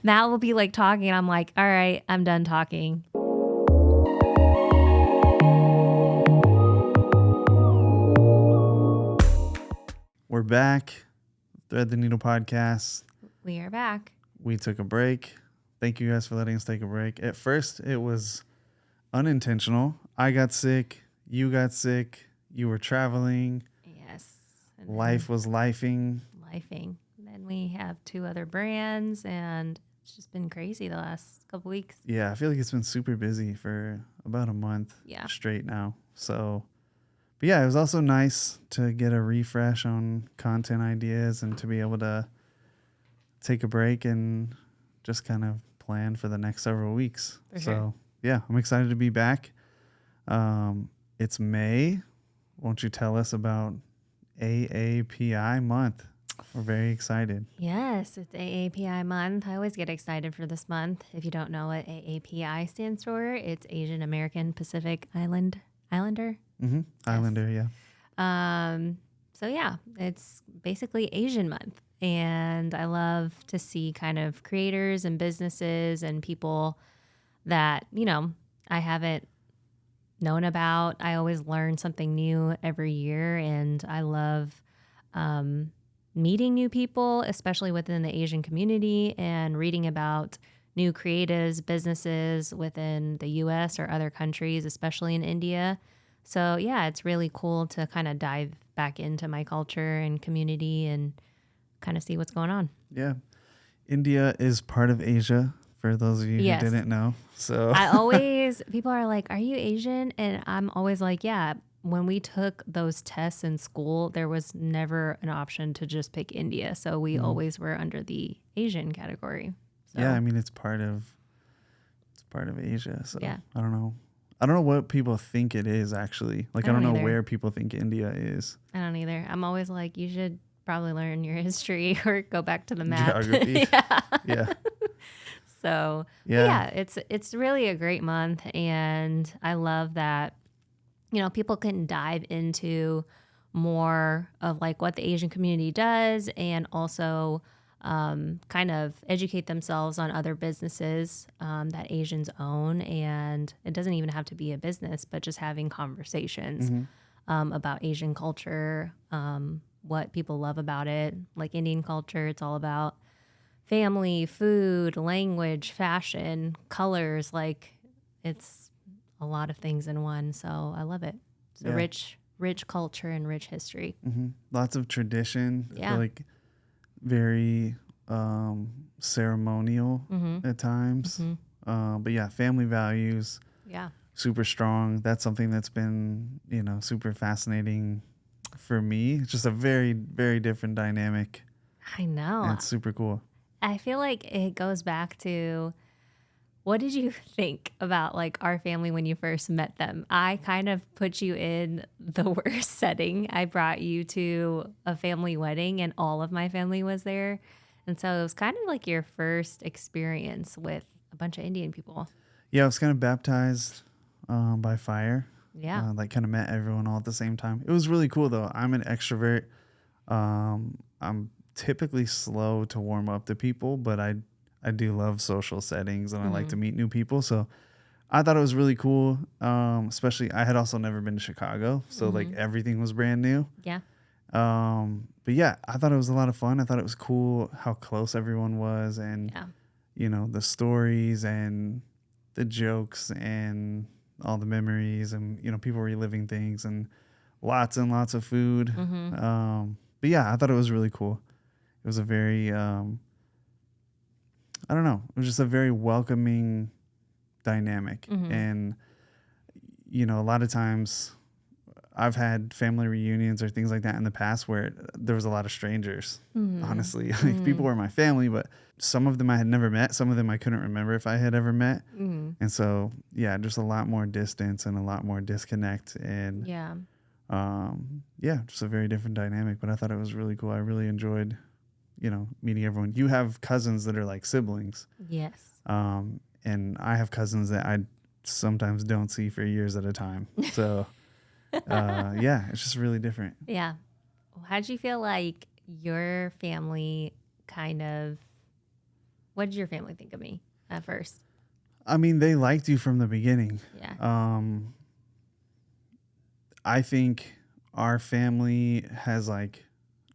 Matt will be like talking. I'm like, all right, I'm done talking. We're back. Thread the Needle podcast. We are back. We took a break. Thank you guys for letting us take a break. At first, it was unintentional. I got sick. You got sick. You were traveling. Yes. Life was lifing. Then we have 2 other brands, and it's just been crazy the last couple weeks. Yeah, I feel like it's been super busy for about a month straight now. So, but yeah, it was also nice to get a refresh on content ideas and to be able to take a break and just kind of plan for the next several weeks. So, yeah, I'm excited to be back. It's May. Won't you tell us about AAPI month? We're very excited. Yes, it's AAPI month. I always get excited for this month. If you don't know what AAPI stands for, it's Asian American Pacific Islander. Mm-hmm. Islander, yeah. So yeah, it's basically Asian month. And I love to see kind of creators and businesses and people that, I haven't known about. I always learn something new every year. And I love meeting new people, especially within the Asian community, and reading about new creatives, businesses within the US or other countries, especially in India. So yeah, it's really cool to kind of dive back into my culture and community and kind of see what's going on. Yeah. India is part of Asia, for those of you who didn't know. So people are like, are you Asian? And I'm always like, yeah. When we took those tests in school, there was never an option to just pick India. So we always were under the Asian category. So. Yeah, I mean, it's part of Asia. So yeah. I don't know what people think it is, actually. Like, I don't know where people think India is. I don't either. I'm always like, you should probably learn your history or go back to the map. Geography. Yeah. So yeah, it's really a great month. And I love that, people can dive into more of like what the Asian community does and also kind of educate themselves on other businesses that Asians own. And it doesn't even have to be a business, but just having conversations about Asian culture, what people love about it. Like Indian culture, it's all about family, food, language, fashion, colors. Like it's a lot of things in one. So I love it. It's a rich culture and rich history. Mm-hmm. Lots of tradition. I feel like very ceremonial at times. But yeah, family values. Yeah. Super strong. That's something that's been, super fascinating for me. It's just a very, very different dynamic. I know. And it's super cool. I feel like it goes back to, what did you think about like our family when you first met them? I kind of put you in the worst setting. I brought you to a family wedding and all of my family was there. And so it was kind of like your first experience with a bunch of Indian people. Yeah, I was kind of baptized by fire. Yeah. Like kind of met everyone all at the same time. It was really cool though. I'm an extrovert. I'm typically slow to warm up to people, but I do love social settings and I like to meet new people. So I thought it was really cool. Especially I had also never been to Chicago. So like everything was brand new. Yeah. But yeah, I thought it was a lot of fun. I thought it was cool how close everyone was and, the stories and the jokes and all the memories and, people reliving things and lots of food. But yeah, I thought it was really cool. It was a very, I don't know. It was just a very welcoming dynamic. And, a lot of times I've had family reunions or things like that in the past where there was a lot of strangers, honestly. Like people were my family, but some of them I had never met. Some of them I couldn't remember if I had ever met. And so, yeah, just a lot more distance and a lot more disconnect. And just a very different dynamic. But I thought it was really cool. I really enjoyed meeting everyone. You have cousins that are like siblings. Yes. And I have cousins that I sometimes don't see for years at a time. So, it's just really different. Yeah. How'd you feel like your family What did your family think of me at first? I mean, they liked you from the beginning. Yeah. I think our family has like,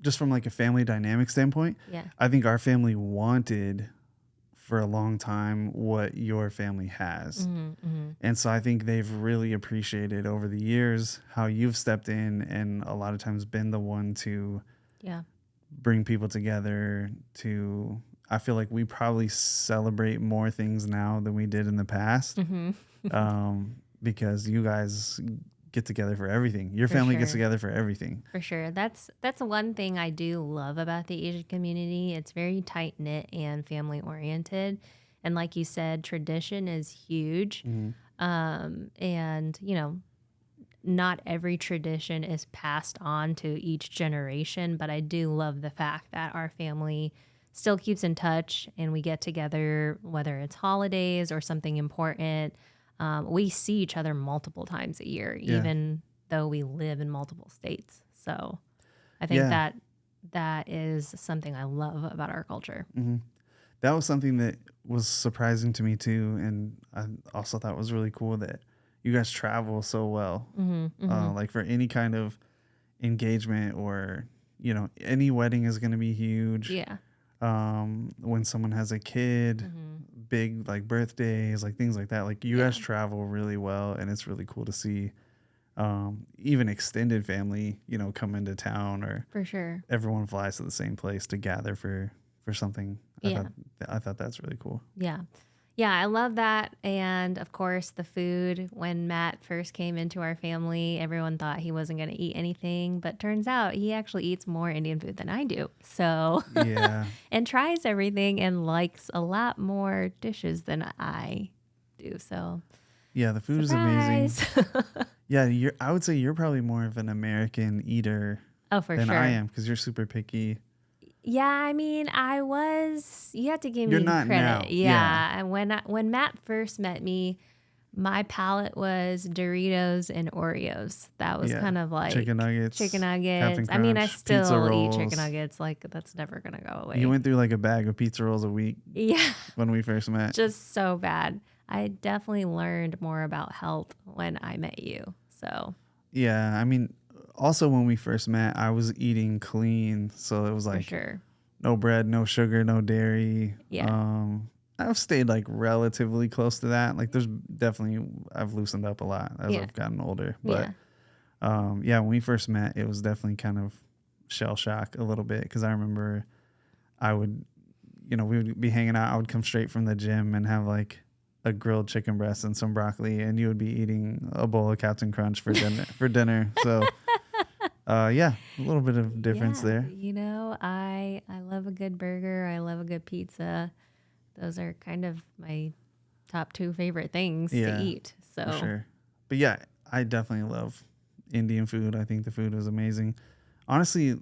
just from like a family dynamic standpoint, Yeah. I think our family wanted for a long time what your family has. And so I think they've really appreciated over the years how you've stepped in and a lot of times been the one to bring people together. I feel like we probably celebrate more things now than we did in the past. Because you guys get together for everything. Your family gets together for everything. For sure. That's one thing I do love about the Asian community. It's very tight knit and family oriented. And like you said, tradition is huge. And, you know, not every tradition is passed on to each generation, but I do love the fact that our family still keeps in touch and we get together, whether it's holidays or something important. We see each other multiple times a year, even though we live in multiple states. So I think that is something I love about our culture. That was something that was surprising to me too. And I also thought was really cool that you guys travel so well. Like for any kind of engagement or, you know, any wedding is going to be huge. Yeah. When someone has a kid, big like birthdays, like things like that, like you guys travel really well, and it's really cool to see even extended family, you know, come into town, or for sure everyone flies to the same place to gather for something. I thought that's really cool. Yeah, I love that. And of course, the food. When Matt first came into our family, everyone thought he wasn't going to eat anything, but turns out he actually eats more Indian food than I do. So, and tries everything and likes a lot more dishes than I do. So, yeah, the food is amazing. Yeah, I would say you're probably more of an American eater than I am, because you're super picky. Yeah, I mean, you have to give You're me not credit. now. Yeah. And when Matt first met me, my palate was Doritos and Oreos. That was kind of like chicken nuggets. Captain Crunch, I mean, I still eat rolls. chicken nuggets. Like, that's never going to go away. You went through like a bag of pizza rolls a week. Yeah. When we first met. Just so bad. I definitely learned more about health when I met you. So. Yeah, I mean, also when we first met, I was eating clean, so it was like no bread, no sugar, no dairy. I've stayed like relatively close to that. Like I've loosened up a lot as I've gotten older. But when we first met, it was definitely kind of shell shock a little bit, because I remember we would be hanging out. I would come straight from the gym and have like a grilled chicken breast and some broccoli, and you would be eating a bowl of Captain Crunch for dinner. So, a little bit of difference there. You know, I love a good burger. I love a good pizza. Those are kind of my top two favorite things to eat. So, for sure. But yeah, I definitely love Indian food. I think the food is amazing. Honestly,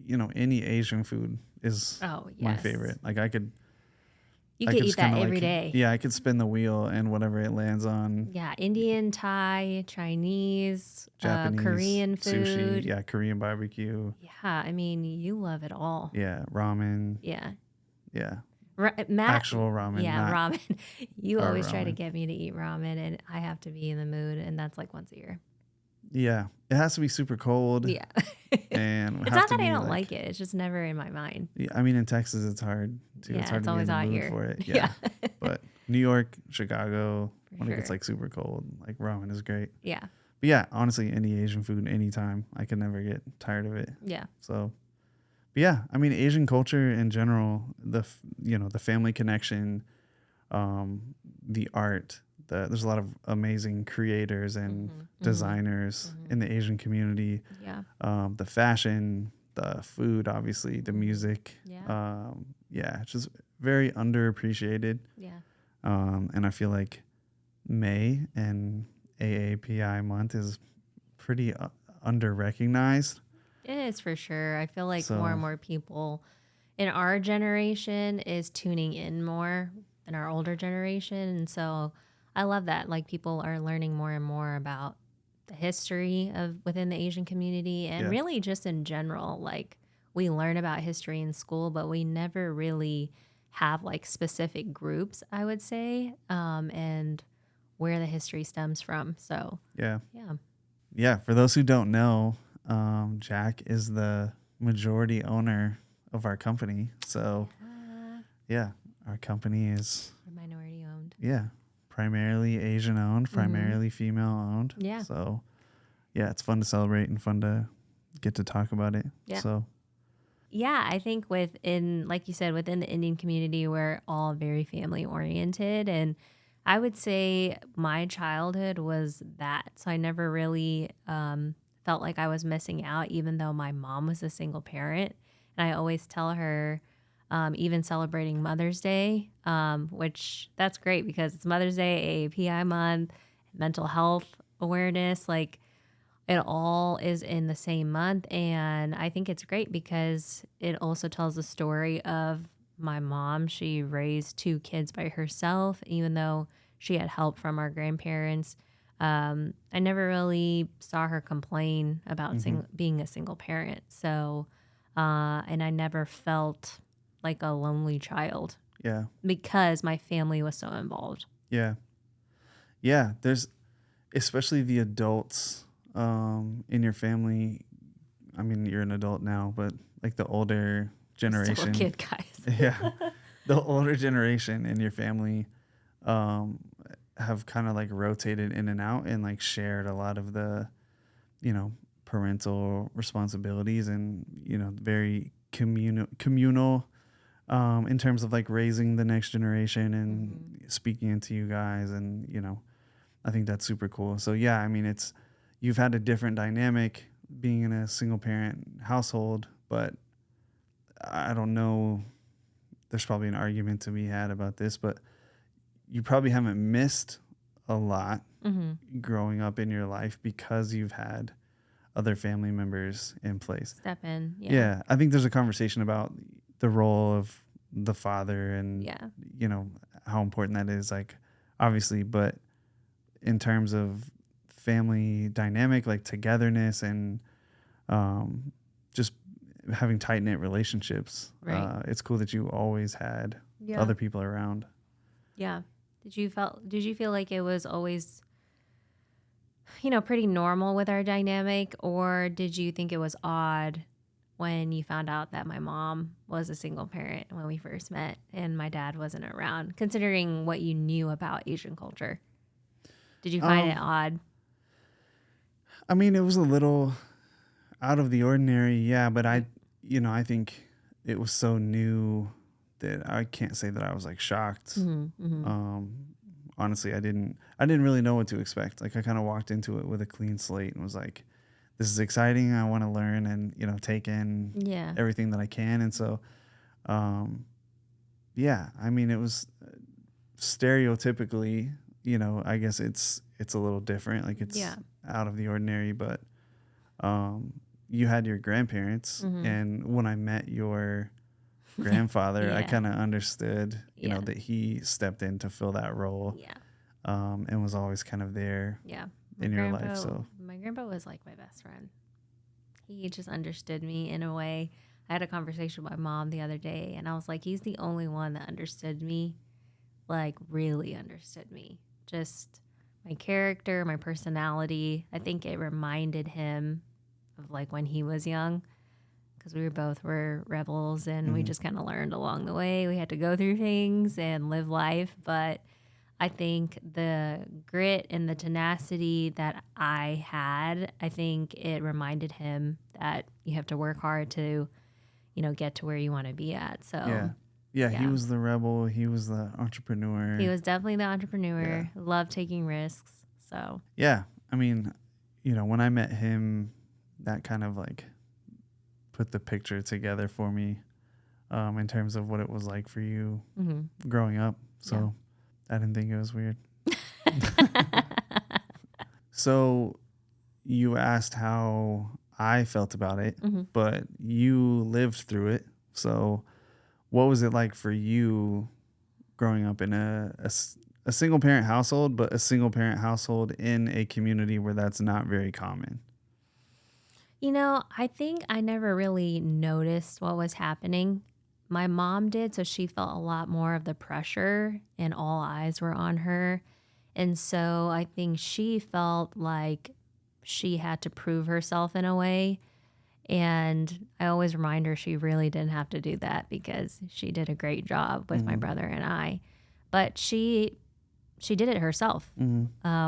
you know, any Asian food is my favorite. Like you could eat that every day. Yeah, I could spin the wheel and whatever it lands on. Yeah, Indian, Thai, Chinese, Japanese, Korean food. Sushi, Korean barbecue. Yeah, I mean, you love it all. Yeah, ramen. Yeah. Matt, actual ramen. Yeah, ramen. You always try to get me to eat ramen, and I have to be in the mood, and that's like once a year. Yeah, it has to be super cold. Yeah. And it's not that I don't like it. It's just never in my mind. Yeah, I mean, in Texas, it's hard to. Yeah, it's hard it's to always be in hot the mood here. for it. Yeah. But New York, Chicago, when it gets like super cold, like ramen is great. Yeah. But yeah, honestly, any Asian food, anytime, I can never get tired of it. Yeah. So, but yeah, I mean, Asian culture in general, the family connection, the art. There's a lot of amazing creators and designers in the Asian community. Yeah. The fashion, the food, obviously, the music. Yeah. It's just very underappreciated. Yeah. And I feel like May and AAPI month is pretty under-recognized. It is for sure. I feel like more and more people in our generation is tuning in more than our older generation. And so I love that. Like, people are learning more and more about the history of within the Asian community, and really just in general. Like, we learn about history in school, but we never really have like specific groups, I would say, and where the history stems from. So, Yeah. yeah. Yeah. For those who don't know, Jack is the majority owner of our company. So, yeah, our company is Minority owned. Yeah, primarily Asian owned, primarily female owned. Yeah. So, yeah, it's fun to celebrate and fun to get to talk about it. Yeah. So, yeah, I think like you said, within the Indian community, we're all very family oriented. And I would say my childhood was that. So I never really felt like I was missing out, even though my mom was a single parent. And I always tell her, even celebrating Mother's Day, which that's great because it's Mother's Day, AAPI month, mental health awareness. Like, it all is in the same month. And I think it's great because it also tells the story of my mom. She raised 2 kids by herself, even though she had help from our grandparents. I never really saw her complain about being a single parent. So, and I never felt like a lonely child. Yeah. Because my family was so involved. Yeah. Yeah. There's especially the adults in your family. I mean, you're an adult now, but like the older generation. Still a kid, guys. Yeah. The older generation in your family have kind of like rotated in and out and like shared a lot of the, parental responsibilities and, very communal in terms of like raising the next generation and speaking into you guys. And, I think that's super cool. So, yeah, I mean, you've had a different dynamic being in a single parent household, but I don't know. There's probably an argument to be had about this, but you probably haven't missed a lot growing up in your life because you've had other family members in place. Step in. Yeah. I think there's a conversation about the role of the father and, how important that is, like, obviously, but in terms of family dynamic, like togetherness and just having tight knit relationships, right. It's cool that you always had other people around. Yeah. Did you feel like it was always, pretty normal with our dynamic, or did you think it was odd when you found out that my mom was a single parent when we first met and my dad wasn't around, considering what you knew about Asian culture? Did you find it odd? I mean, it was a little out of the ordinary, yeah, but I think it was so new that I can't say that I was like shocked. Honestly, I didn't really know what to expect. Like, I kind of walked into it with a clean slate and was like, this is exciting. I want to learn and, take in everything that I can. And so, yeah, I mean, it was stereotypically, I guess it's a little different. Like, it's out of the ordinary, but you had your grandparents. And when I met your grandfather, I kind of understood, that he stepped in to fill that role. And was always kind of there in your life. So my grandpa was like my best friend. He just understood me in a way. I had a conversation with my mom the other day, and I was like, he's the only one that understood me, like really understood me. Just my character, my personality. I think it reminded him of like when he was young, because we were rebels, and we just kind of learned along the way. We had to go through things and live life, but I think the grit and the tenacity that I had, I think it reminded him that you have to work hard to, get to where you want to be at. So yeah, he was the rebel. He was the entrepreneur. He was definitely the entrepreneur. Yeah. Loved taking risks. So yeah, I mean, when I met him, that kind of like put the picture together for me, in terms of what it was like for you growing up. So I didn't think it was weird. So you asked how I felt about it, but you lived through it. So what was it like for you growing up in a single parent household, but a single parent household in a community where that's not very common? I think I never really noticed what was happening my mom did, so she felt a lot more of the pressure and all eyes were on her. And so I think she felt like she had to prove herself in a way. And I always remind her she really didn't have to do that because she did a great job with my brother and I. But she did it herself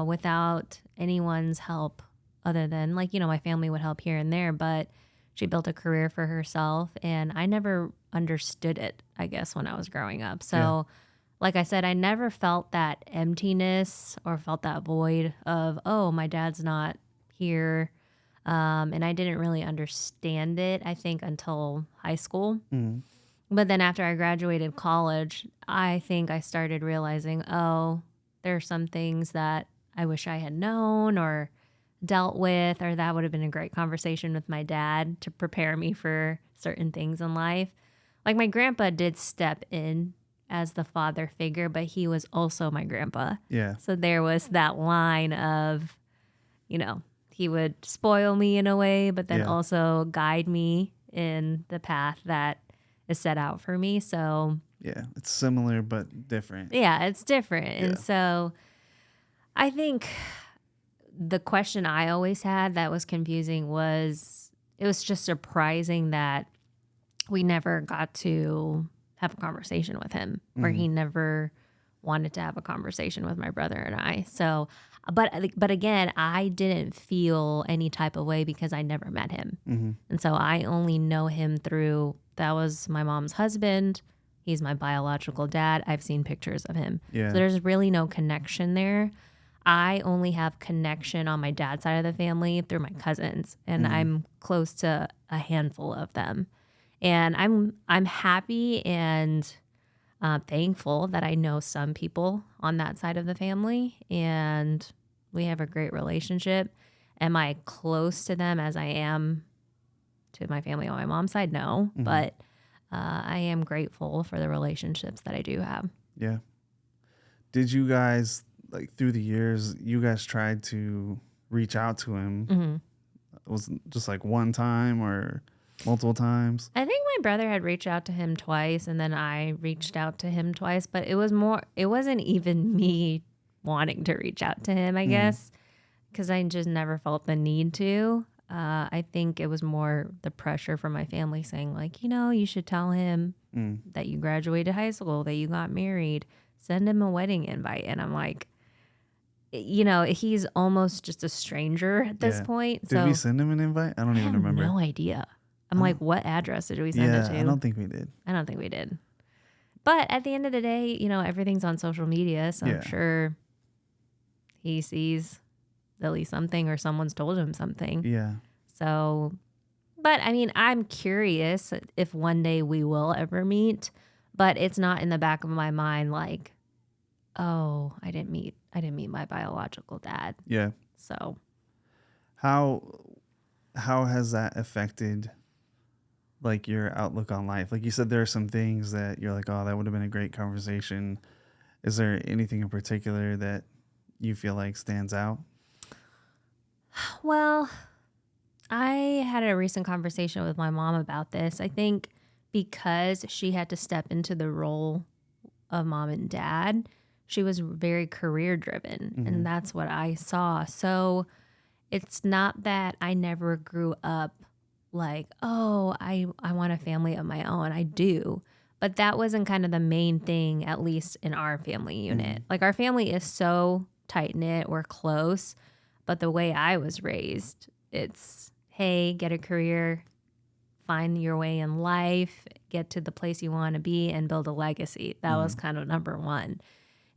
without anyone's help other than, like, my family would help here and there, but she built a career for herself. And I never understood it, I guess, when I was growing up. So like I said, I never felt that emptiness or felt that void of, oh, my dad's not here. And I didn't really understand it, I think, until high school. But then after I graduated college, I think I started realizing, oh, there are some things that I wish I had known or dealt with, or that would have been a great conversation with my dad to prepare me for certain things in life. Like, my grandpa did step in as the father figure, but he was also my grandpa. Yeah. So there was that line of, he would spoil me in a way, but then also guide me in the path that is set out for me. So yeah, it's similar but different. Yeah, it's different. Yeah. And so I think the question I always had that was confusing was, it was just surprising that we never got to have a conversation with him, or he never wanted to have a conversation with my brother and I. So, but again, I didn't feel any type of way because I never met him. And so I only know him through, that was my mom's husband. He's my biological dad. I've seen pictures of him. Yeah. So there's really no connection there. I only have connection on my dad's side of the family through my cousins, and I'm close to a handful of them. And I'm happy and thankful that I know some people on that side of the family, and we have a great relationship. Am I close to them as I am to my family on my mom's side? No, but I am grateful for the relationships that I do have. Yeah. Did you guys, like, through the years, you guys tried to reach out to him? Was it just like one time or multiple times? I think my brother had reached out to him twice, and then I reached out to him twice, but it wasn't even me wanting to reach out to him, I guess, because I just never felt the need to. I think it was more the pressure from my family saying, like, you should tell him that you graduated high school, that you got married, send him a wedding invite. And I'm like, he's almost just a stranger at this point. Did we send him an invite? I don't even remember. No idea. I'm like, what address did we send it to? I don't think we did. I don't think we did. But at the end of the day, everything's on social media, so I'm sure he sees at least something, or someone's told him something. Yeah. So, but I mean, I'm curious if one day we will ever meet, but it's not in the back of my mind like, oh, I didn't meet my biological dad. Yeah. So how has that affected, like, your outlook on life? Like you said, there are some things that you're like, oh, that would have been a great conversation. Is there anything in particular that you feel like stands out? Well, I had a recent conversation with my mom about this. I think because she had to step into the role of mom and dad, she was very career driven, and that's what I saw. So it's not that I never grew up like, oh, I want a family of my own. I do. But that wasn't kind of the main thing, at least in our family unit. Like, our family is so tight knit, we're close. But the way I was raised, it's, hey, get a career, find your way in life, get to the place you want to be, and build a legacy. That was kind of number one.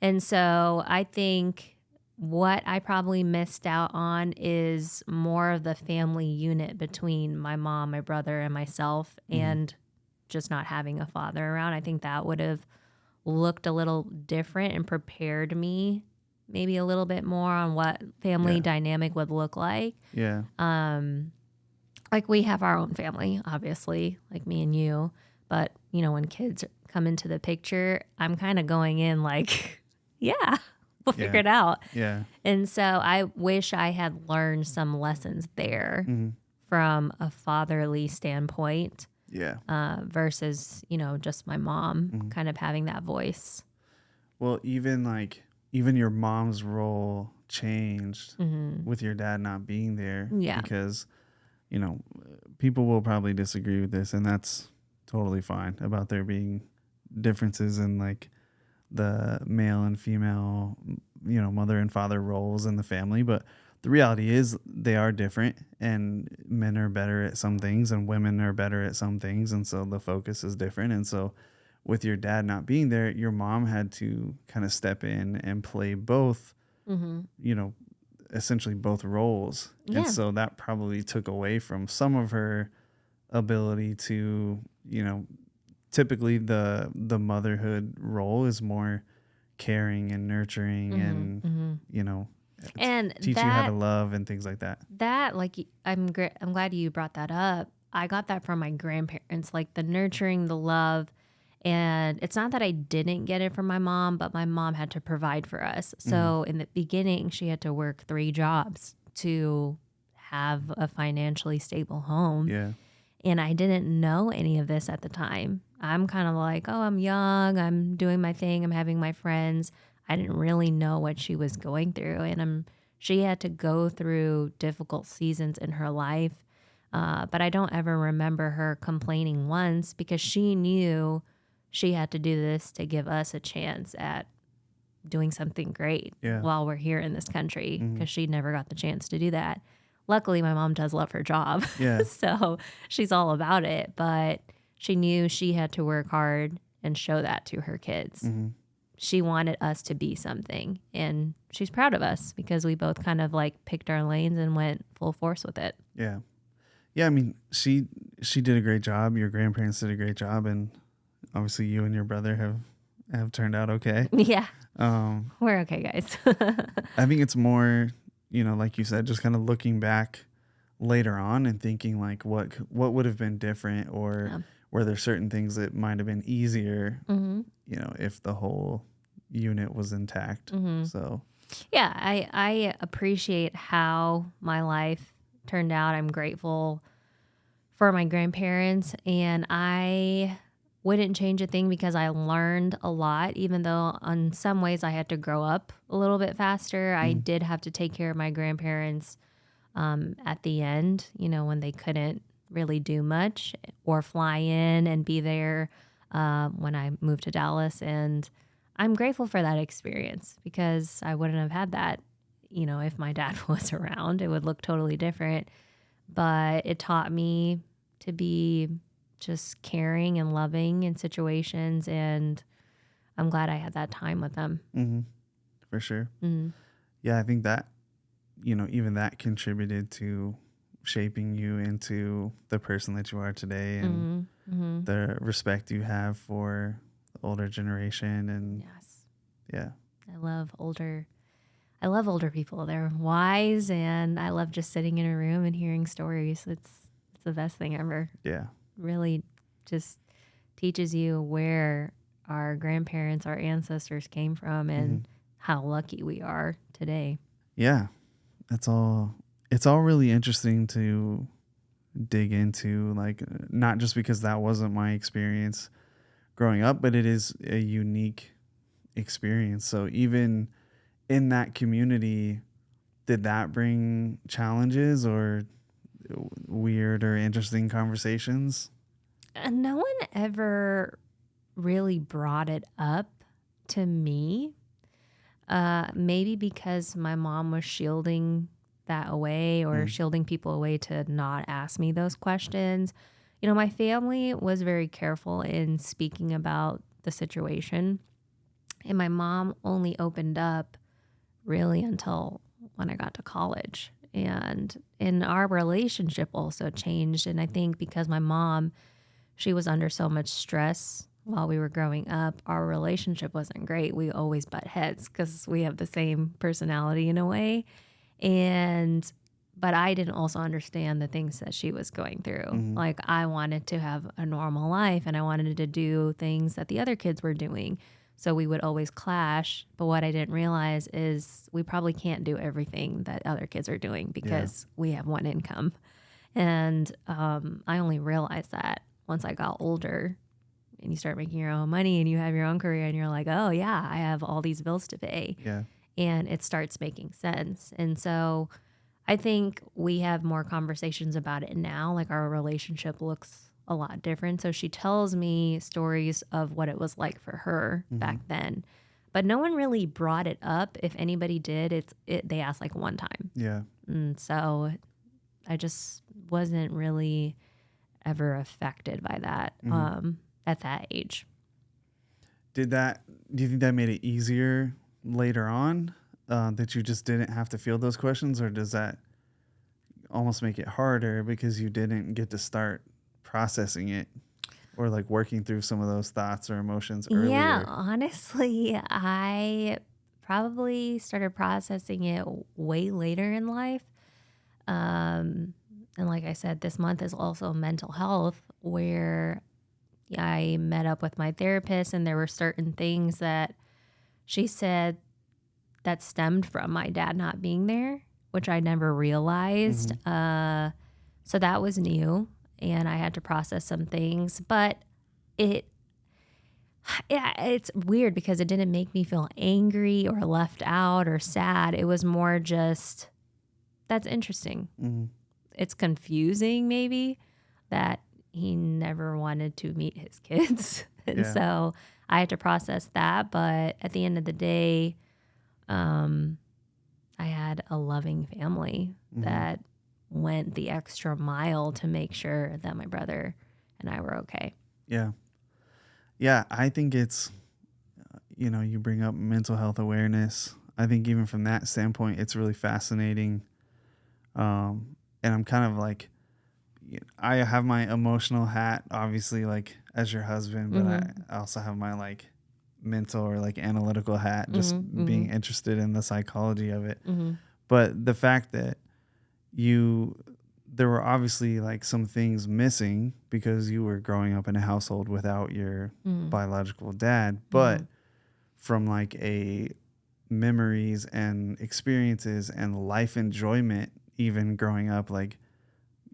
And so I think what I probably missed out on is more of the family unit between my mom, my brother, and myself, and just not having a father around. I think that would have looked a little different and prepared me maybe a little bit more on what family dynamic would look like. Yeah. Like, we have our own family, obviously, like me and you. But, when kids come into the picture, I'm kind of going in like, yeah, we'll figure it out. Yeah. And so I wish I had learned some lessons there from a fatherly standpoint. Yeah. Versus, just my mom kind of having that voice. Well, even your mom's role changed with your dad not being there. Yeah. Because, people will probably disagree with this, and that's totally fine about there being differences in like the male and female, mother and father roles in the family. But the reality is they are different, and men are better at some things and women are better at some things. And so the focus is different. And so with your dad not being there, your mom had to kind of step in and play both, essentially both roles. Yeah. And so that probably took away from some of her ability to, typically the motherhood role is more caring and nurturing and and teach you how to love and things like that. That, like, I'm glad you brought that up. I got that from my grandparents, like the nurturing, the love. And it's not that I didn't get it from my mom, but my mom had to provide for us. So in the beginning, she had to work 3 jobs to have a financially stable home. Yeah. And I didn't know any of this at the time. I'm kind of like, oh, I'm young. I'm doing my thing. I'm having my friends. I didn't really know what she was going through. And she had to go through difficult seasons in her life. But I don't ever remember her complaining once because she knew she had to do this to give us a chance at doing something great while we're here in this country because she never got the chance to do that. Luckily, my mom does love her job. Yeah. So she's all about it. But she knew she had to work hard and show that to her kids. She wanted us to be something. And she's proud of us because we both kind of like picked our lanes and went full force with it. Yeah. Yeah. I mean, she did a great job. Your grandparents did a great job. And obviously you and your brother have turned out okay. Yeah. We're okay, guys. I think it's more, like you said, just kind of looking back later on and thinking like what would have been different, or were there certain things that might have been easier, if the whole unit was intact. So yeah, I appreciate how my life turned out. I'm grateful for my grandparents, and I wouldn't change a thing because I learned a lot, even though in some ways I had to grow up a little bit faster. I did have to take care of my grandparents at the end, when they couldn't really do much or fly in and be there when I moved to Dallas. And I'm grateful for that experience because I wouldn't have had that, if my dad was around. It would look totally different. But it taught me to be just caring and loving in situations, and I'm glad I had that time with them. For sure. Yeah, I think that, even that contributed to shaping you into the person that you are today, and the respect you have for the older generation. And yeah, I love older people. They're wise, and I love just sitting in a room and hearing stories. It's the best thing ever. Yeah. Really just teaches you where our grandparents, our ancestors came from, and how lucky we are today. Yeah. It's all really interesting to dig into, like, not just because that wasn't my experience growing up, but it is a unique experience. So even in that community, did that bring challenges or weird or interesting conversations? No one ever really brought it up to me. Maybe because my mom was shielding that away, or shielding people away to not ask me those questions. My family was very careful in speaking about the situation. And my mom only opened up really until when I got to college. And our relationship also changed. And I think because my mom, she was under so much stress while we were growing up, our relationship wasn't great. We always butt heads because we have the same personality in a way. But I didn't also understand the things that she was going through. Like, I wanted to have a normal life, and I wanted to do things that the other kids were doing. So we would always clash. But what I didn't realize is we probably can't do everything that other kids are doing because we have one income. And I only realized that once I got older and you start making your own money and you have your own career and you're like, oh yeah, I have all these bills to pay. Yeah. And it starts making sense. And so I think we have more conversations about it now. Like our relationship looks a lot different. So she tells me stories of what it was like for her back then. But no one really brought it up. If anybody did, they asked like one time. Yeah. And so I just wasn't really ever affected by that at that age. Do you think that made it easier later on, that you just didn't have to feel those questions, or does that almost make it harder because you didn't get to start processing it or like working through some of those thoughts or emotions earlier? Yeah, honestly, I probably started processing it way later in life. And like I said, this month is also mental health, where I met up with my therapist and there were certain things that she said that stemmed from my dad not being there, which I never realized. So that was new and I had to process some things, but it's weird because it didn't make me feel angry or left out or sad. It was more just, that's interesting. It's confusing maybe that he never wanted to meet his kids. And so I had to process that. But at the end of the day, I had a loving family that went the extra mile to make sure that my brother and I were okay. Yeah. Yeah. I think it's, you bring up mental health awareness. I think even from that standpoint, it's really fascinating. And I'm kind of like, I have my emotional hat, obviously, like as your husband, but I also have my like mental or like analytical hat, just being interested in the psychology of it. But the fact that there were obviously like some things missing because you were growing up in a household without your biological dad, but from like a memories and experiences and life enjoyment, even growing up, like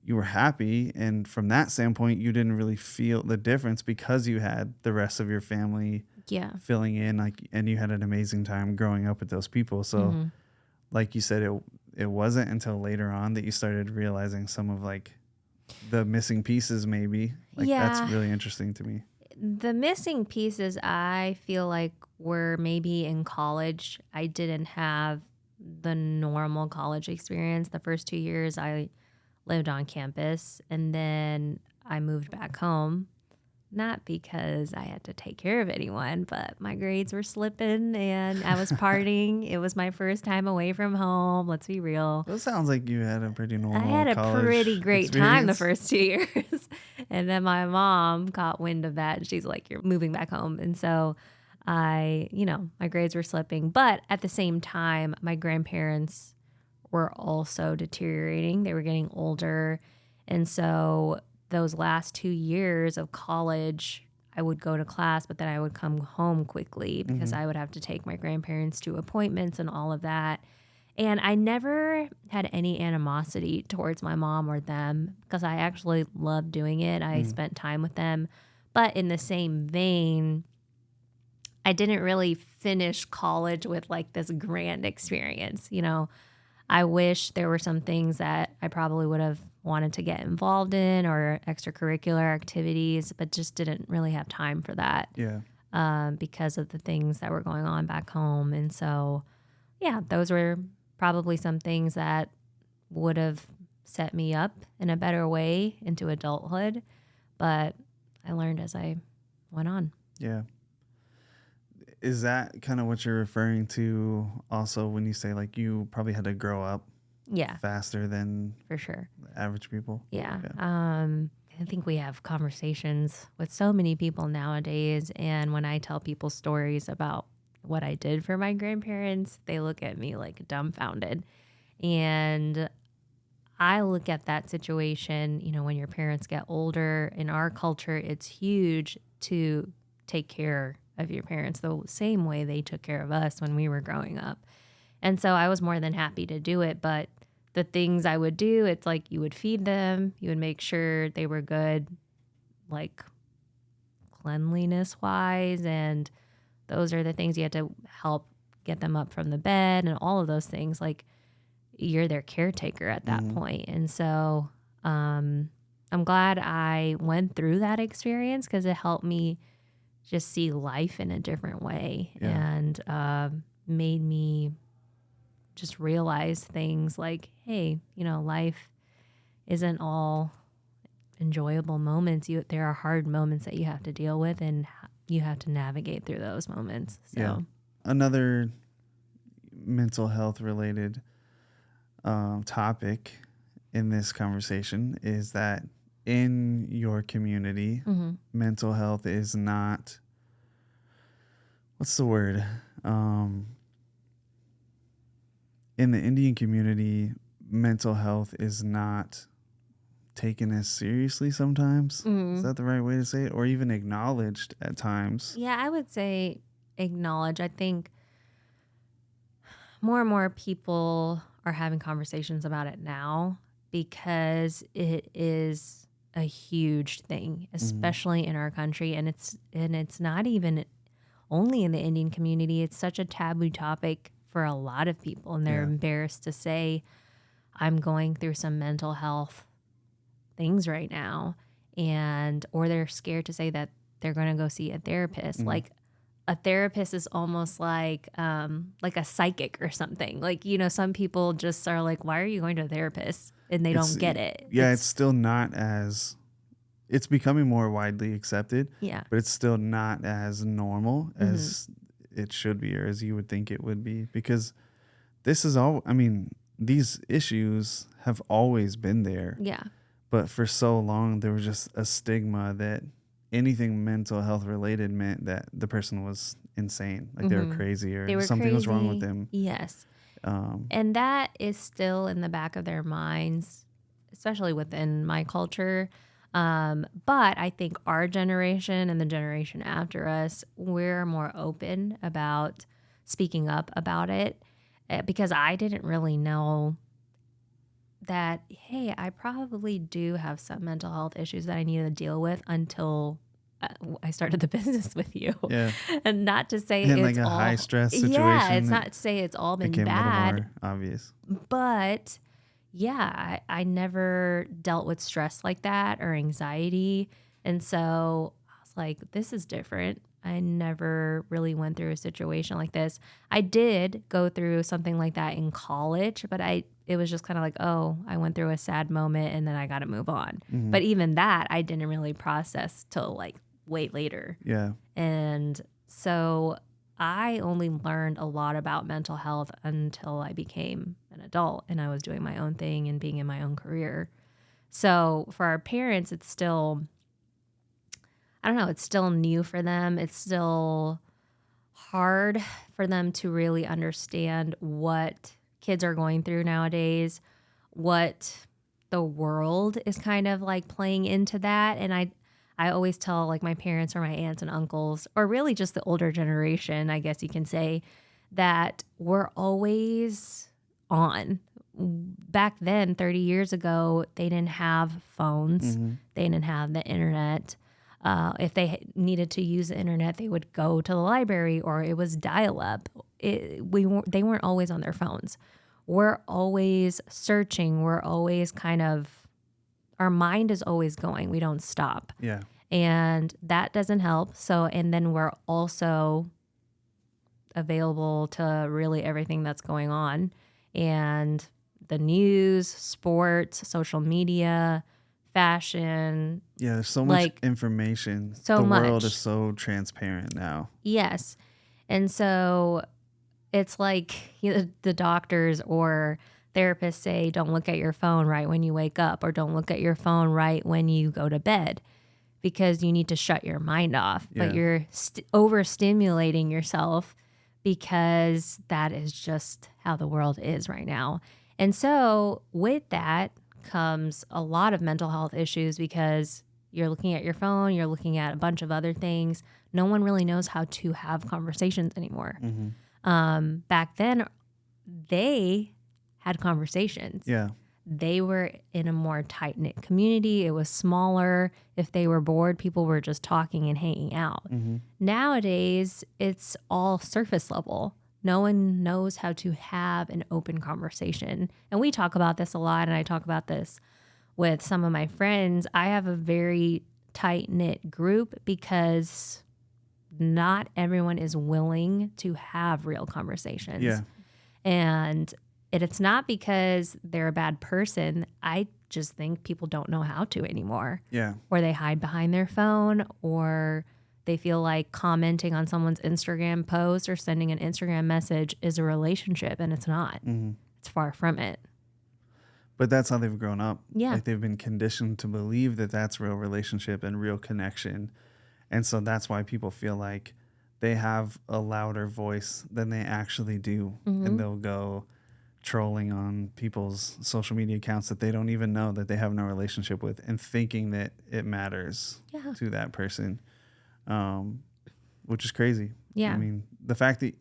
you were happy, and from that standpoint you didn't really feel the difference because you had the rest of your family filling in, like, and you had an amazing time growing up with those people. So like you said, it wasn't until later on that you started realizing some of like the missing pieces, maybe. Like that's really interesting to me. The missing pieces, I feel like, were maybe in college. I didn't have the normal college experience. The first 2 years I lived on campus, and then I moved back home. Not because I had to take care of anyone, but my grades were slipping and I was partying. It was my first time away from home. Let's be real. Well, it sounds like you had a pretty normal I had a pretty great time the first 2 years. And then my mom caught wind of that. And she's like, you're moving back home. And so my grades were slipping. But at the same time, my grandparents were also deteriorating. They were getting older. And so those last 2 years of college, I would go to class, but then I would come home quickly because I would have to take my grandparents to appointments and all of that. And I never had any animosity towards my mom or them because I actually loved doing it. I spent time with them. But in the same vein, I didn't really finish college with like this grand experience. I wish there were some things that I probably would have wanted to get involved in or extracurricular activities, but just didn't really have time for that. Because of the things that were going on back home. And so, those were probably some things that would have set me up in a better way into adulthood. But I learned as I went on. Yeah. Is that kind of what you're referring to also when you say like you probably had to grow up faster than for sure average people? Yeah. I think we have conversations with so many people nowadays, and when I tell people stories about what I did for my grandparents, they look at me like dumbfounded. And I look at that situation, when your parents get older, in our culture, it's huge to take care of your parents the same way they took care of us when we were growing up. And so I was more than happy to do it. But the things I would do, it's like you would feed them, you would make sure they were good, like cleanliness wise, and those are the things you have to help get them up from the bed and all of those things. Like, you're their caretaker at that point. And so I'm glad I went through that experience because it helped me just see life in a different way and made me just realize things like, hey, life isn't all enjoyable moments. There are hard moments that you have to deal with, and you have to navigate through those moments. So. Yeah. Another mental health related topic in this conversation is that in your community, mental health is not, what's the word? In the Indian community, mental health is not taken as seriously sometimes. Is that the right way to say it? Or even acknowledged at times? Yeah, I would say acknowledge. I think more and more people are having conversations about it now because it is a huge thing, especially in our country. And it's not even only in the Indian community. It's such a taboo topic for a lot of people, and they're embarrassed to say, I'm going through some mental health things right now, or they're scared to say that they're going to go see a therapist. Like, a therapist is almost like a psychic or something. Like, some people just are like, why are you going to a therapist? And they don't get it. Yeah, it's still not as, it's becoming more widely accepted. Yeah. But it's still not as normal as it should be, or as you would think it would be, because this is all, these issues have always been there. Yeah. But for so long, there was just a stigma that anything mental health related meant that the person was insane, like they were crazy, or something was wrong with them. Yes. And that is still in the back of their minds, especially within my culture. But I think our generation and the generation after us, we're more open about speaking up about it, because I didn't really know that, hey, I probably do have some mental health issues that I need to deal with until I started the business with you. Yeah. And not to say in it's like a all, high stress situation. Yeah, it's not to say it's all been became bad. A little more obvious. But yeah, I never dealt with stress like that or anxiety. And so I was like, this is different. I never really went through a situation like this. I did go through something like that in college, but it was just kind of like, oh, I went through a sad moment and then I got to move on. But even that, I didn't really process till like way later. Yeah. And so I only learned a lot about mental health until I became an adult and I was doing my own thing and being in my own career. So for our parents, it's still, I don't know, it's still new for them. It's still hard for them to really understand what kids are going through nowadays, what the world is kind of like playing into that. And I always tell like my parents or my aunts and uncles, or really just the older generation, I guess you can say, that we're always on. Back then, 30 years ago, they didn't have phones. They didn't have the internet. If they needed to use the internet, they would go to the library, or it was dial-up. They weren't always on their phones. We're always searching. We're always our mind is always going. We don't stop. Yeah. And that doesn't help. So, and then we're also available to really everything that's going on. And the news, sports, social media, fashion. Yeah, there's so much information. So the much. world is so transparent now. Yes. And so it's like the doctors or therapists say, don't look at your phone right when you wake up, or don't look at your phone right when you go to bed, because you need to shut your mind off. Yeah. But you're overstimulating yourself, because that is just how the world is right now. And so with that comes a lot of mental health issues, because you're looking at your phone, you're looking at a bunch of other things. No one really knows how to have conversations anymore. Back then, they had conversations. Yeah. they were in a more tight-knit community. It was smaller. If they were bored, people were just talking and hanging out. Nowadays, it's all surface level. No one knows how to have an open conversation. And we talk about this a lot, and I talk about this with some of my friends. I have a very tight-knit group because not everyone is willing to have real conversations. Yeah. And it's not because they're a bad person. I just think people don't know how to anymore. Yeah. Or they hide behind their phone, or they feel like commenting on someone's Instagram post or sending an Instagram message is a relationship, and it's not. It's far from it. But that's how they've grown up. Yeah. Like they've been conditioned to believe that that's real relationship and real connection. And so that's why people feel like they have a louder voice than they actually do. And they'll go trolling on people's social media accounts that they don't even know, that they have no relationship with, and thinking that it matters to that person, which is crazy. Yeah. I mean, the fact that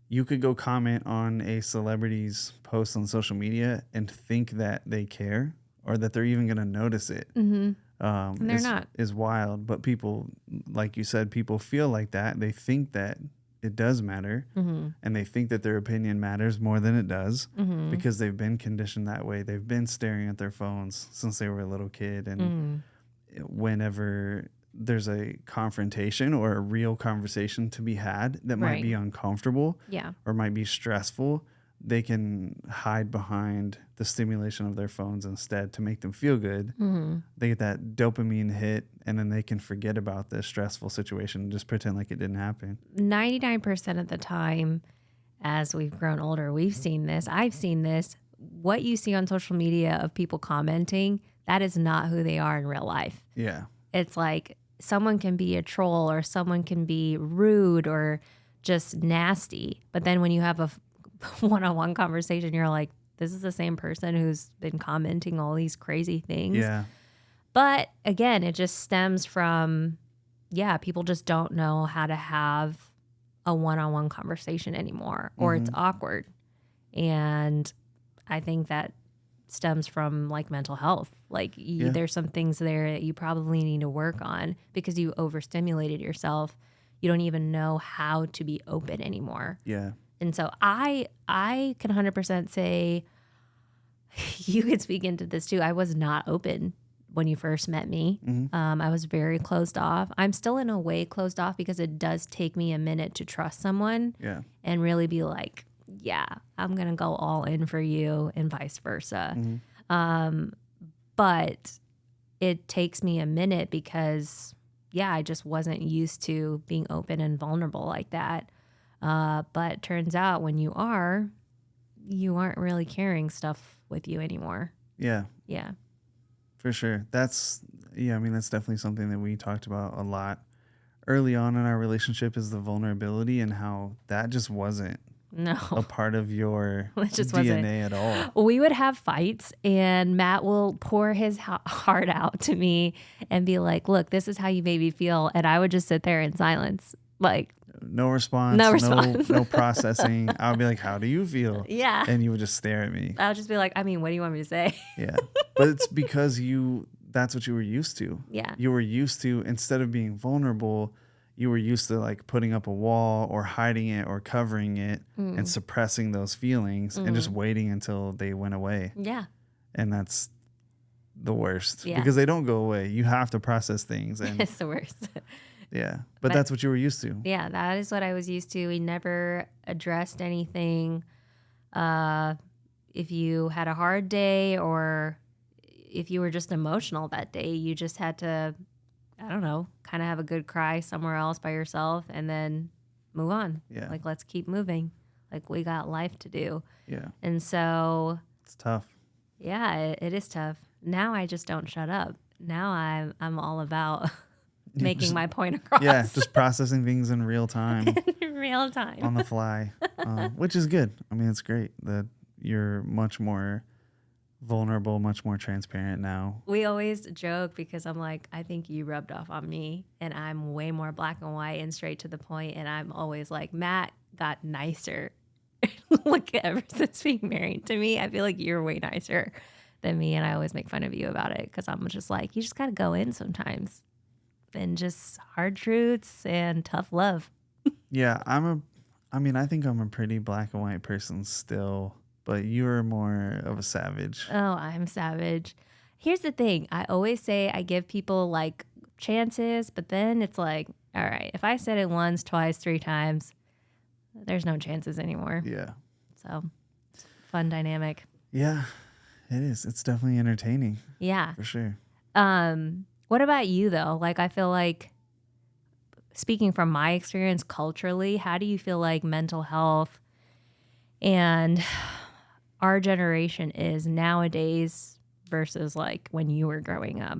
you could go comment on a celebrity's post on social media and think that they care or that they're even going to notice it. And they're not. Is wild. But people, like you said, people feel like that. They think that it does matter, and they think that their opinion matters more than it does because they've been conditioned that way. They've been staring at their phones since they were a little kid, and whenever there's a confrontation or a real conversation to be had that might be uncomfortable or might be stressful, they can hide behind the stimulation of their phones instead to make them feel good. They get that dopamine hit, and then they can forget about the stressful situation and just pretend like it didn't happen. 99% of the time, as we've grown older, we've seen this. I've seen this. What you see on social media of people commenting, that is not who they are in real life. Yeah. It's like someone can be a troll or someone can be rude or just nasty. But then when you have a one-on-one conversation, you're like, this is the same person who's been commenting all these crazy things. Yeah. But again, it just stems from, people just don't know how to have a one-on-one conversation anymore, or it's awkward. And I think that stems from like mental health. Like there's some things there that you probably need to work on because you overstimulated yourself. You don't even know how to be open anymore. Yeah. And so I can 100% say, you could speak into this too. I was not open when you first met me. I was very closed off. I'm still in a way closed off because it does take me a minute to trust someone and really be like, I'm going to go all in for you and vice versa. But it takes me a minute because, I just wasn't used to being open and vulnerable like that. But it turns out when you aren't really carrying stuff with you anymore. Yeah. Yeah. For sure. That's definitely something that we talked about a lot early on in our relationship, is the vulnerability and how that just wasn't a part of your DNA at all. We would have fights and Matt will pour his heart out to me and be like, look, this is how you made me feel. And I would just sit there in silence. Like, no response. No processing. I would be like, how do you feel? Yeah. And you would just stare at me. I would just be like, what do you want me to say? Yeah. But it's because that's what you were used to. Yeah. You were used to, instead of being vulnerable, you were used to like putting up a wall or hiding it or covering it and suppressing those feelings and just waiting until they went away. Yeah. And that's the worst because they don't go away. You have to process things. And it's the worst. Yeah. But that's what you were used to. Yeah, that is what I was used to. We never addressed anything. If you had a hard day or if you were just emotional that day, you just had to, I don't know, kind of have a good cry somewhere else by yourself and then move on. Yeah. Like, let's keep moving. Like, we got life to do. Yeah. And so. It's tough. Yeah, it is tough. Now I just don't shut up. Now I'm all about making my point across. Yeah, just processing things in real time. In real time. On the fly, which is good. I mean, it's great that you're much more vulnerable, much more transparent now. We always joke because I'm like, I think you rubbed off on me and I'm way more black and white and straight to the point. And I'm always like, Matt got nicer. Look, ever since being married to me, I feel like you're way nicer than me. And I always make fun of you about it because I'm just like, you just got to go in sometimes and just hard truths and tough love. Yeah, I think I'm a pretty black and white person still, but you're more of a savage. Oh, I'm savage. Here's the thing. I always say I give people like chances, but then it's like, all right, if I said it once, twice, 3 times, there's no chances anymore. Yeah. So, fun dynamic. Yeah, it is. It's definitely entertaining. Yeah. For sure. What about you though? Like I feel like speaking from my experience culturally, how do you feel like mental health and our generation is nowadays versus like when you were growing up?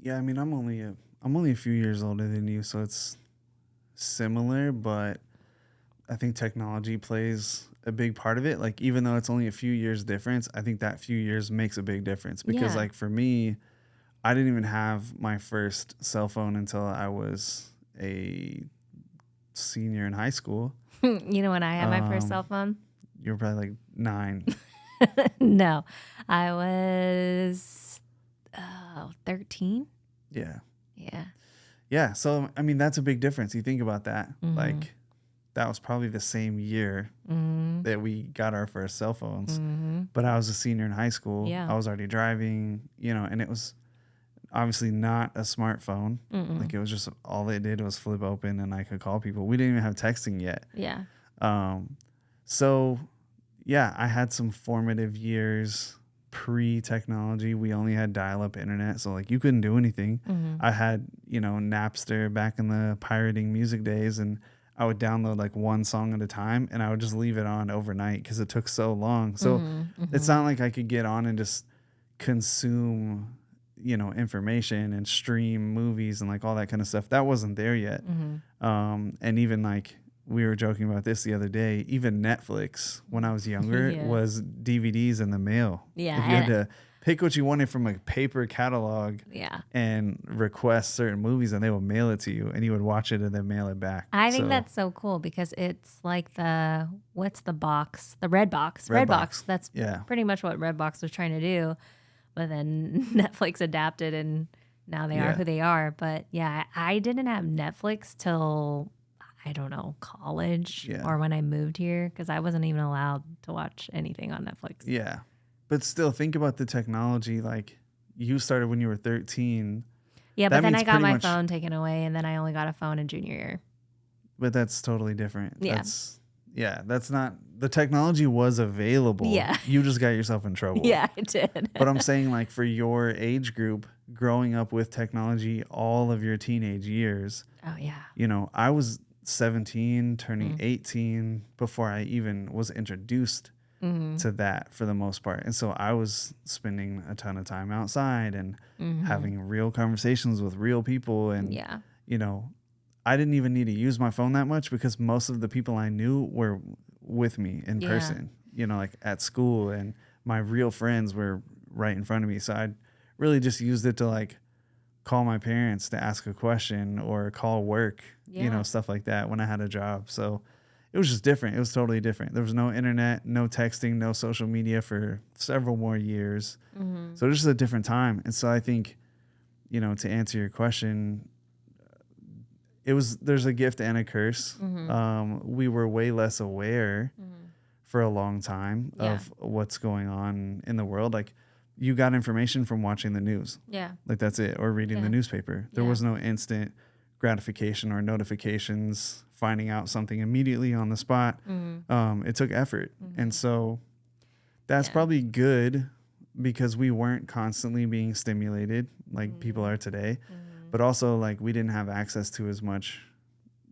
Yeah, I mean, I'm only a few years older than you, so it's similar, but I think technology plays a big part of it. Like, even though it's only a few years difference, I think that few years makes a big difference because, Yeah. like, for me, I didn't even have my first cell phone until I was a senior in high school. You know when I had my first cell phone? You were probably like 9. No, I was 13. Yeah. Yeah. Yeah. So, I mean, that's a big difference. You think about that. Mm-hmm. Like, that was probably the same year that we got our first cell phones. But I was a senior in high school. Yeah. I was already driving, and it was obviously not a smartphone. Like, it was just all it did was flip open and I could call people. We didn't even have texting yet. Yeah. So, yeah, I had some formative years pre-technology. We only had dial-up internet, so like you couldn't do anything. I had, Napster back in the pirating music days, and I would download like one song at a time, and I would just leave it on overnight because it took so long. So it's not like I could get on and just consume, information and stream movies and like all that kind of stuff. That wasn't there yet. And even like we were joking about this the other day, even Netflix when I was younger was DVDs in the mail. Yeah. If you had to pick what you wanted from a paper catalog and request certain movies, and they would mail it to you and you would watch it and then mail it back. I think that's so cool because it's like what's the box? The Red Box. Redbox. That's pretty much what Redbox was trying to do. But then Netflix adapted and now they are who they are. But yeah, I didn't have Netflix till, I don't know, college or when I moved here because I wasn't even allowed to watch anything on Netflix. Yeah. But still, think about the technology. Like, you started when you were 13. Yeah, but then I got my phone taken away, and then I only got a phone in junior year. But that's totally different. Yeah. That's not, the technology was available. Yeah. You just got yourself in trouble. Yeah, I did. But I'm saying, like, for your age group, growing up with technology all of your teenage years. Oh, yeah. I was 17, turning 18 before I even was introduced to that for the most part. And so I was spending a ton of time outside and having real conversations with real people. And, I didn't even need to use my phone that much because most of the people I knew were with me in person, like at school, and my real friends were right in front of me. So I really just used it to like call my parents to ask a question or call work, stuff like that when I had a job. So it was just different. It was totally different. There was no internet, no texting, no social media for several more years. So it was just a different time. And so I think, to answer your question, there's a gift and a curse. We were way less aware for a long time of what's going on in the world. Like, you got information from watching the news. Yeah. Like, that's it. Or reading the newspaper. There was no instant gratification or notifications, finding out something immediately on the spot. It took effort. And so that's probably good because we weren't constantly being stimulated like people are today. But also, like, we didn't have access to as much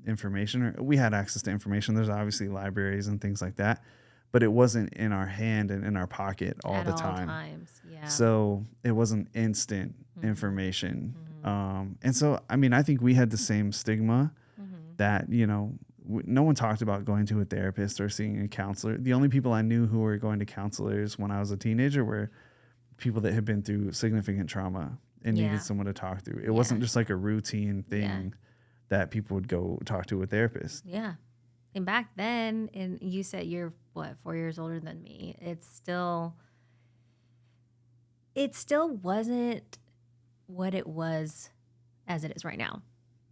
information. Or we had access to information. There's obviously libraries and things like that. But it wasn't in our hand and in our pocket all the time. Times. Yeah. So it wasn't instant information. And so, I mean, I think we had the same stigma that, no one talked about going to a therapist or seeing a counselor. The only people I knew who were going to counselors when I was a teenager were people that had been through significant trauma and needed someone to talk through. It wasn't just like a routine thing that people would go talk to a therapist. Yeah. And back then, and you said you're what, 4 years older than me. It still wasn't what it was as it is right now.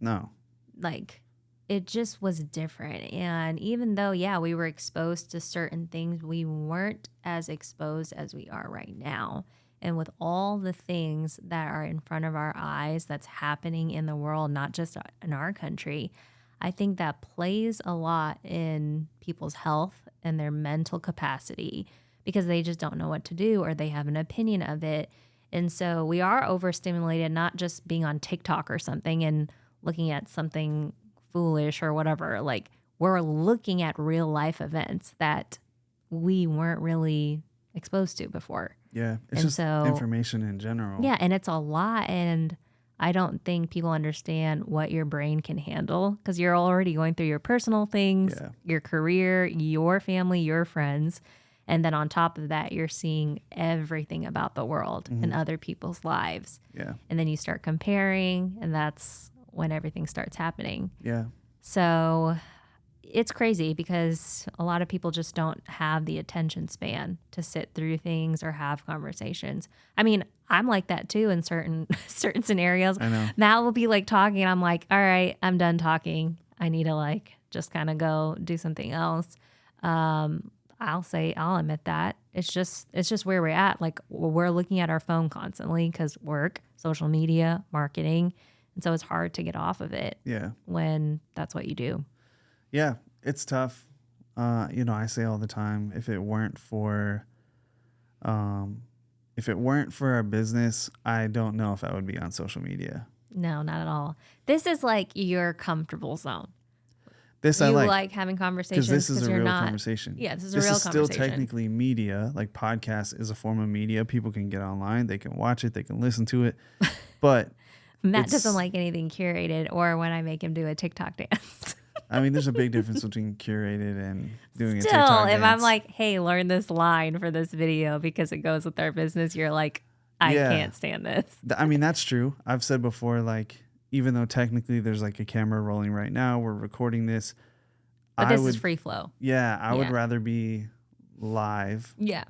No. Like, it just was different. And even though, yeah, we were exposed to certain things, we weren't as exposed as we are right now. And with all the things that are in front of our eyes that's happening in the world, not just in our country, I think that plays a lot in people's health and their mental capacity because they just don't know what to do or they have an opinion of it. And so we are overstimulated, not just being on TikTok or something and looking at something foolish or whatever. Like, we're looking at real life events that we weren't really exposed to before. Yeah. It's just information in general. Yeah. And it's a lot. And I don't think people understand what your brain can handle because you're already going through your personal things, your career, your family, your friends. And then on top of that, you're seeing everything about the world and other people's lives. Yeah. And then you start comparing, and that's when everything starts happening. Yeah. So it's crazy because a lot of people just don't have the attention span to sit through things or have conversations. I mean, I'm like that too in certain scenarios. I know. Matt will be like talking, and I'm like, all right, I'm done talking. I need to like just kind of go do something else. I'll admit that. It's just where we're at. Like, we're looking at our phone constantly because work, social media, marketing. And so it's hard to get off of it. Yeah. When that's what you do. Yeah, it's tough. I say all the time, if it weren't for our business, I don't know if I would be on social media. No, not at all. This is like your comfortable zone. This you I like having conversations because this is a real conversation. Yeah, this is a real conversation. This is still technically media. Like, podcast is a form of media. People can get online, they can watch it, they can listen to it. But Matt doesn't like anything curated or when I make him do a TikTok dance. I mean, there's a big difference between curated and doing Still, a TikTok dance. If I'm like, hey, learn this line for this video because it goes with our business, you're like, I can't stand this. I mean, that's true. I've said before, like, even though technically there's like a camera rolling right now, we're recording this. But this is free flow. Yeah, I would rather be live. Yeah.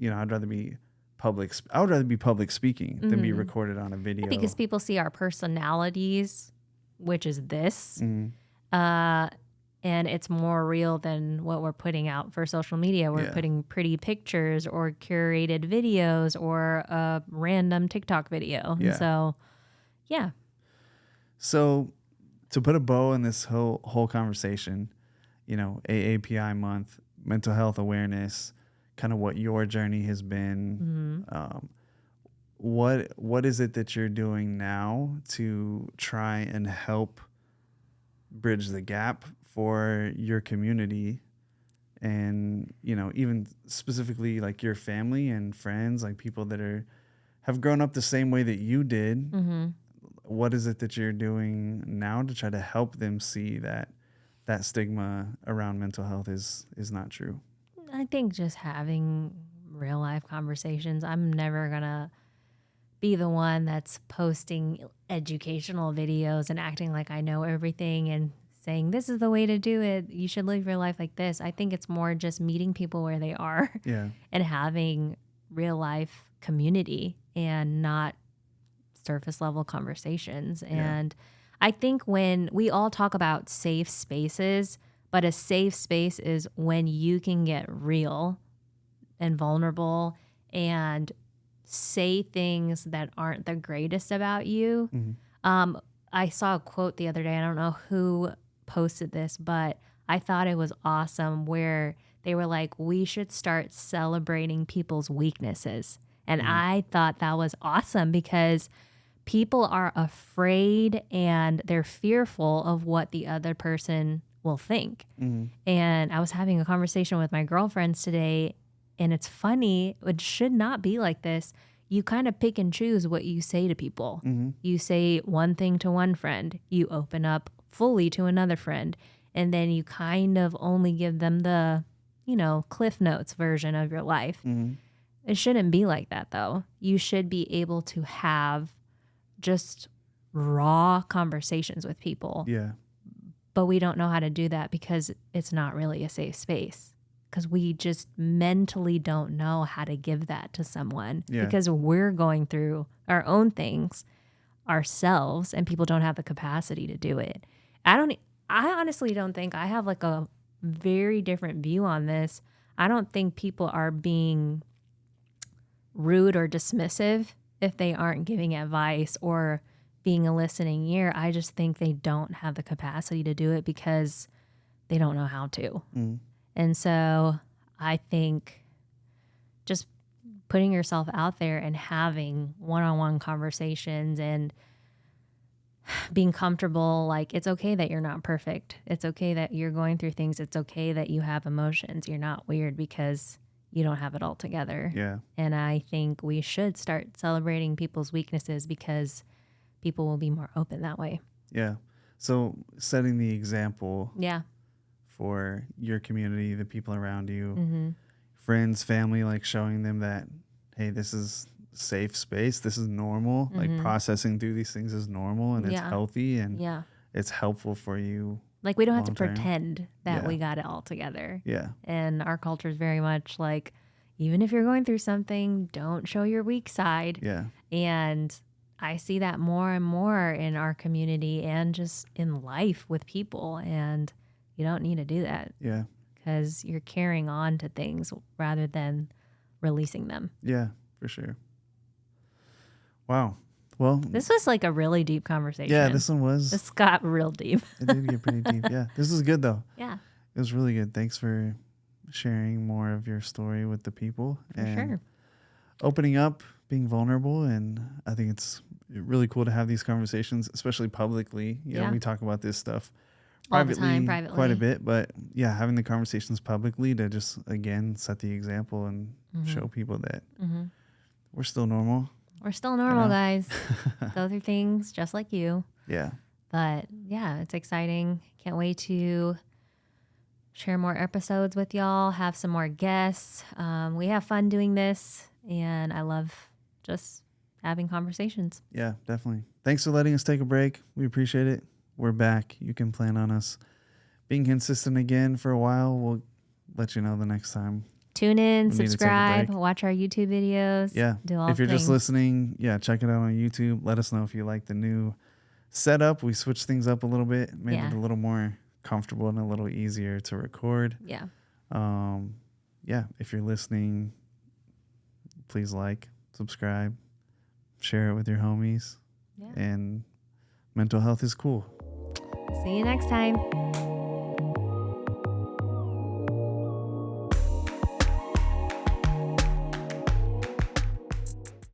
I'd rather be public. I would rather be public speaking than be recorded on a video. Because people see our personalities, which is this. And it's more real than what we're putting out for social media. We're putting pretty pictures or curated videos or a random TikTok video. Yeah. And so, yeah. So to put a bow in this whole conversation, AAPI month, mental health awareness, kind of what your journey has been. What is it that you're doing now to try and help bridge the gap for your community and, even specifically like your family and friends, like people that have grown up the same way that you did. What is it that you're doing now to try to help them see that stigma around mental health is not true? I think just having real life conversations. I'm never going to be the one that's posting educational videos and acting like I know everything and saying, this is the way to do it. You should live your life like this. I think it's more just meeting people where they are and having real life community and not surface level conversations. And I think when we all talk about safe spaces, but a safe space is when you can get real and vulnerable and say things that aren't the greatest about you. I saw a quote the other day. I don't know who posted this, but I thought it was awesome where they were like, we should start celebrating people's weaknesses. And I thought that was awesome because people are afraid and they're fearful of what the other person will think. And I was having a conversation with my girlfriends today, and it's funny. It should not be like this. You kind of pick and choose what you say to people. You say one thing to one friend, you open up fully to another friend, and then you kind of only give them the, Cliff Notes version of your life. It shouldn't be like that, though. You should be able to have just raw conversations with people. but we don't know how to do that because it's not really a safe space. Because we just mentally don't know how to give that to someone because we're going through our own things ourselves and people don't have the capacity to do it. I honestly don't think I have like a very different view on this. I don't think people are being rude or dismissive if they aren't giving advice or being a listening ear. I just think they don't have the capacity to do it because they don't know how to. And so I think just putting yourself out there and having one-on-one conversations and being comfortable, like it's okay that you're not perfect. It's okay that you're going through things. It's okay that you have emotions. You're not weird because you don't have it all together. Yeah. And I think we should start celebrating people's weaknesses because people will be more open that way. Yeah. So setting the example. Yeah. For your community, the people around you, friends, family, like showing them that, hey, this is safe space. This is normal. Like processing through these things is normal and it's healthy and it's helpful for you. Like we don't have to pretend that we got it all together. Yeah. And our culture is very much like, even if you're going through something, don't show your weak side. Yeah. And I see that more and more in our community and just in life with people. And you don't need to do that. Yeah. Because you're carrying on to things rather than releasing them. Yeah, for sure. Wow. Well, this was like a really deep conversation. Yeah, this one was. This got real deep. It did get pretty deep. Yeah. This is good though. Yeah. It was really good. Thanks for sharing more of your story with the people. For sure. Opening up, being vulnerable. And I think it's really cool to have these conversations, especially publicly. You know, we talk about this stuff privately quite a bit, but yeah, having the conversations publicly to just again set the example and show people that we're still normal. We're still normal, guys. Go through things just like you. Yeah. But yeah, it's exciting. Can't wait to share more episodes with y'all, have some more guests. We have fun doing this, and I love just having conversations. Yeah, definitely. Thanks for letting us take a break. We appreciate it. We're back. You can plan on us being consistent again for a while. We'll let you know the next time. Tune in, subscribe, watch our YouTube videos. Yeah. Do all if you're things. Just listening, check it out on YouTube. Let us know if you like the new setup. We switched things up a little bit, made it a little more comfortable and a little easier to record. Yeah. If you're listening, please like, subscribe, share it with your homies. Yeah. And mental health is cool. See you next time.